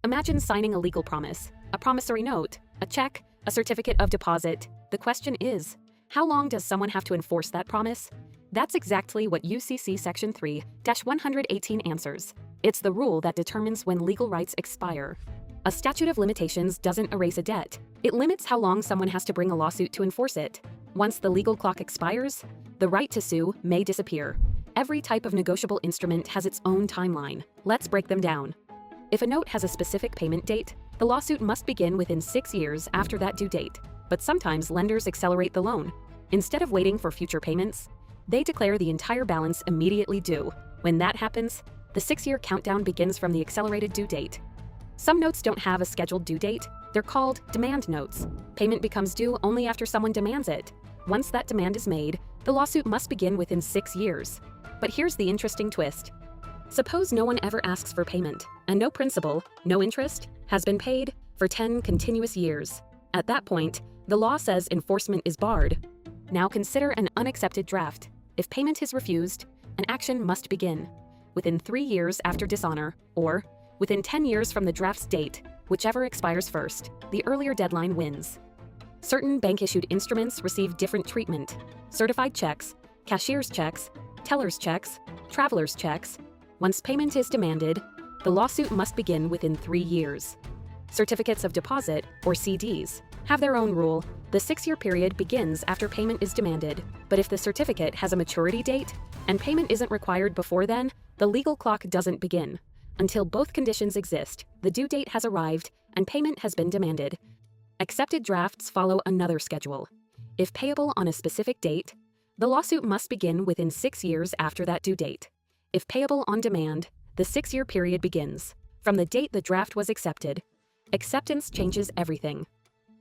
Imagine signing a legal promise, a promissory note, a check, a certificate of deposit. The question is, how long does someone have to enforce that promise? That's exactly what UCC Section 3-118 answers. It's the rule that determines when legal rights expire. A statute of limitations doesn't erase a debt. It limits how long someone has to bring a lawsuit to enforce it. Once the legal clock expires, the right to sue may disappear. Every type of negotiable instrument has its own timeline. Let's break them down. If a note has a specific payment date, the lawsuit must begin within 6 years after that due date. But sometimes lenders accelerate the loan. Instead of waiting for future payments, they declare the entire balance immediately due. When that happens, the 6-year countdown begins from the accelerated due date. Some notes don't have a scheduled due date. They're called demand notes. Payment becomes due only after someone demands it. Once that demand is made, the lawsuit must begin within 6 years. But here's the interesting twist. Suppose no one ever asks for payment, and no principal, no interest, has been paid for 10 continuous years. At that point, the law says enforcement is barred. Now consider an unaccepted draft. If payment is refused, an action must begin within 3 years after dishonor, or within 10 years from the draft's date, whichever expires first. The earlier deadline wins. Certain bank-issued instruments receive different treatment. Certified checks, cashier's checks, teller's checks, traveler's checks. Once payment is demanded, the lawsuit must begin within 3 years. Certificates of deposit, or CDs, have their own rule. The 6-year period begins after payment is demanded, but if the certificate has a maturity date and payment isn't required before then, the legal clock doesn't begin. Until both conditions exist, the due date has arrived and payment has been demanded. Accepted drafts follow another schedule. If payable on a specific date, the lawsuit must begin within 6 years after that due date. If payable on demand, the 6-year period begins from the date the draft was accepted. Acceptance changes everything.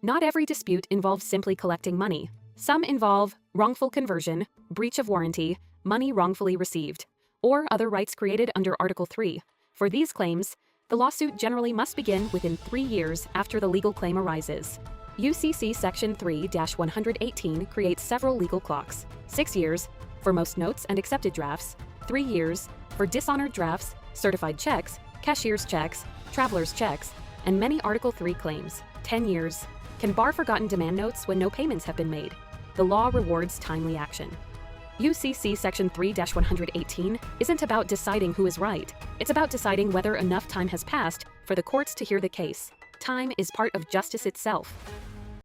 Not every dispute involves simply collecting money. Some involve wrongful conversion, breach of warranty, money wrongfully received, or other rights created under Article 3. For these claims, the lawsuit generally must begin within 3 years after the legal claim arises. UCC Section 3-118 creates several legal clocks: 6 years for most notes and accepted drafts, 3 years for dishonored drafts, certified checks, cashier's checks, traveler's checks, and many Article 3 claims. 10 years can bar forgotten demand notes when no payments have been made. The law rewards timely action. UCC Section 3-118 isn't about deciding who is right. It's about deciding whether enough time has passed for the courts to hear the case. Time is part of justice itself.